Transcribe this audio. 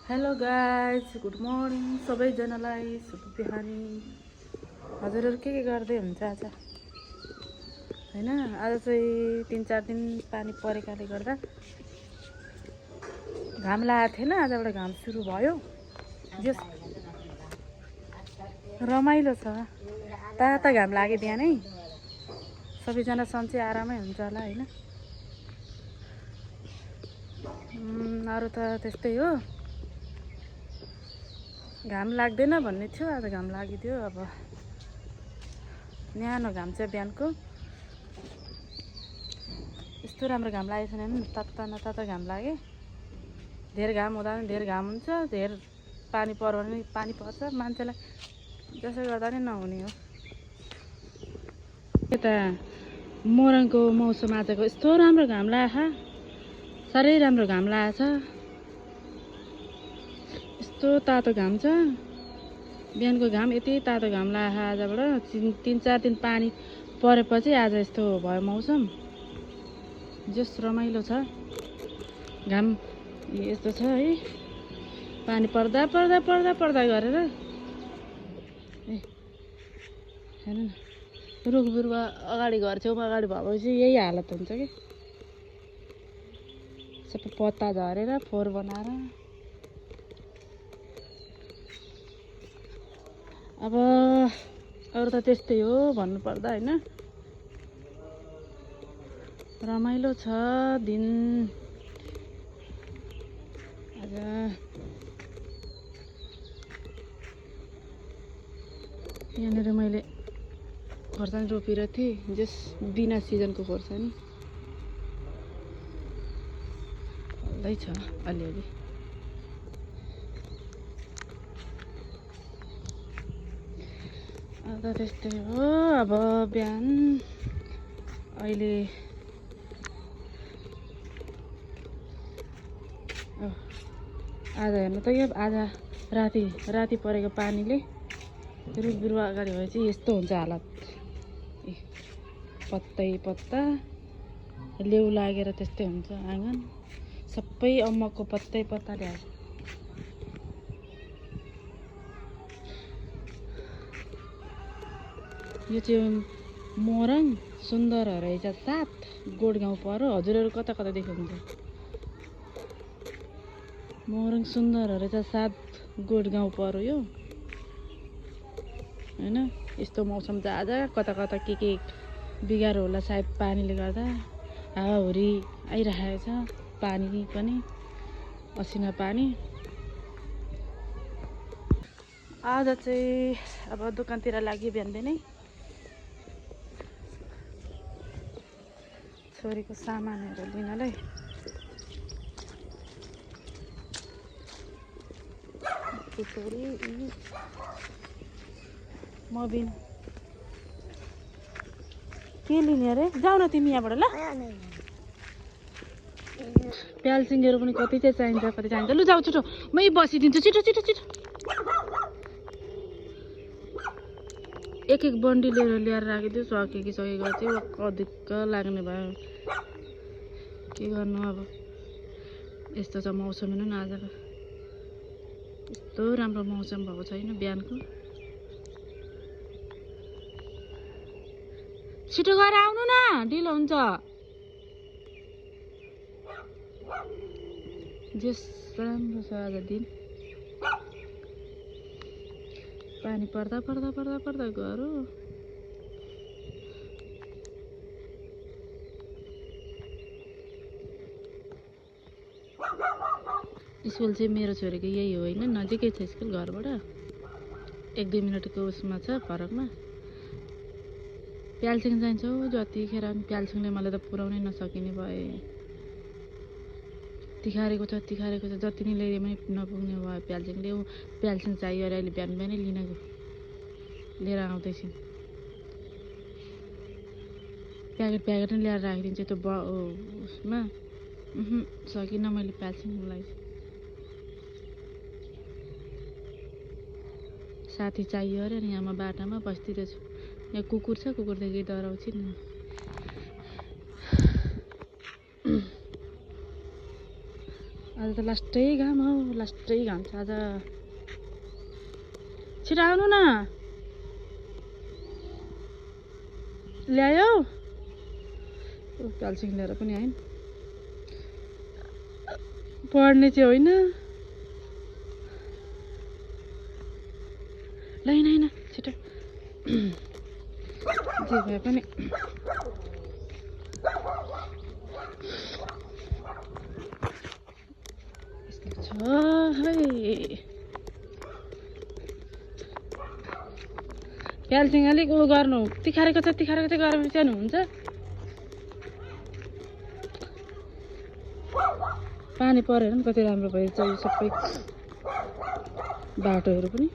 Hello guys, good morning सबैजनालाई। शुभ बिहानी। हजुरहरू के गर्दै हुन्छ आज? हैन, आज चाहिँ 3-4 दिन पानी परेकाले गर्दा घाम लागेको थिएन। आजबाट घाम सुरु भयो। जस रमाइलो छ। ताता घाम लाग्यो बिहानै। सबैजना सन्चै आरामै हुन्छ होला हैन। अरू त त्यस्तै हो। घाम लाग्दैन भन्ने थियो, आज घाम लागिदियो। अब न्यानो घाम चाहिँ बिहानको यस्तो राम्रो घाम लागेको छैन नि। ताता न ताता घाम लाग्यो। धेर घाम हुँदा पनि धेर घाम हुन्छ, धेर पानी पर्यो भने पानी पर्छ। मान्छेलाई जसो गर्दा नि नहुने हो। यता मोरङको मौसम आजको यस्तो राम्रो घाम लागेको छ। साह्रै राम्रो घाम लागेको छ। यस्तो तातो घाम छ। बिहानको घाम यति तातो घाम लागेको आजबाट 3-4 दिन पानी परेपछि आज यस्तो भयो मौसम। जस रमाइलो छ। घाम यस्तो छ है। पानी पर्दा पर्दा पर्दा पर्दा गरेर हेर्नु न, रुख बिरुवा अगाडि घर छेउमा अगाडि भएपछि यही हालत हुन्छ कि सबै पत्ता झरेर फोहोर बनाएर। अब अरू त त्यस्तै हो भन्नुपर्दा हैन। रमाइलो छ दिन आज। यहाँनिर मैले खोर्सानी रोपेर थिएँ, जस बिना सिजनको खोर्सानी फल्दैछ अलिअलि। अब त त्यस्तै हो। अब बिहान अहिले आज हेर्नु त, यो आज राति परेको पानीले रुख बिरुवा अगाडि भएपछि यस्तो हुन्छ हालत। पत्तै पत्ता लेउ लागेर त्यस्तै हुन्छ। आँगन सबै अम्मकको पत्तै पत्ता ल्याएर यो चाहिँ मोरङ सुन्दर रहेछ। 7 गोठ गाउँ पर्यो। हजुरहरू कता कता देख्नुहुन्छ? मोरङ सुन्दर रहेछ। 7 गोठ गाउँ पर्यो यो हैन। यस्तो मौसम चाहिँ आज कता कता के बिगार होला सायद पानीले गर्दा। हावाहुरी आइरहेको छ। पानी पनि असिना पानी। आज चाहिँ अब दोकानतिर लाग्यो बिहान बिहानै। छोरीको सामानहरू लिनलाई। छोरी मबिन के लिने अरे? जाऊ न तिमी यहाँबाट ल। प्यालसिङहरू पनि कति चाहिँ चाहिन्छ, कति चाहिन्छ। लु जाऊ छिटो, मै बसिदिन्छु। छिटो छिटो छिटो एक बन्डी ल्याएर राखिदियो। सके कि सकेको चाहिँ दिक्क लाग्ने भयो। के गर्नु अब, यस्तो छ मौसम। हेर्नु न आजको यस्तो राम्रो मौसम भएको छैन बिहानको। छिटो गएर आउनु न, ढिलो हुन्छ। जस राम्रो छ आज दिन। पानी पर्दा पर्दा पर्दा पर्दा गयो। स्कुल चाहिँ मेरो छोरीको यही हो होइन, नजिकै छ स्कुल घरबाट। 1-2 मिनटको उसमा छ, फरकमा। प्यालसिङ जान्छ जतिखेर। अनि प्यालसिङले मलाई त पुर्याउनै नसकिने भए। तिखारेको छ जति नै ल्याइदिए पनि नपुग्ने भयो प्यालसिङले। प्यालसिङ चाहियो अरे अहिले बिहान बिहानै लिएर आउँदैछन्। प्याकेट नै ल्याएर राखिदिन्छु त्यो उसमा। सकिनँ मैले प्यालसिङलाई। साथी चाहियो अरे। अनि यहाँ म बाटामा बस्दिरहेछु। यहाँ कुकुर छ, कुकुरदेखि डराउँछिन्। आज त लास्टै घाम हो, लास्टै घाम छ आज। छिटो आउनु न, ल्यायो कालसिङ लिएर पनि आइन। पढ्ने चाहिँ होइन, लैन होइन छिटो। जे भए पनि यस्तो छ है। क्याल्सिङ अलिक उ गर्नु, तिखारेको छ चाहिँ गरम सानो हुन्छ। पानी परेर नि कति राम्रो भएछ यो सबै बाटोहरू पनि।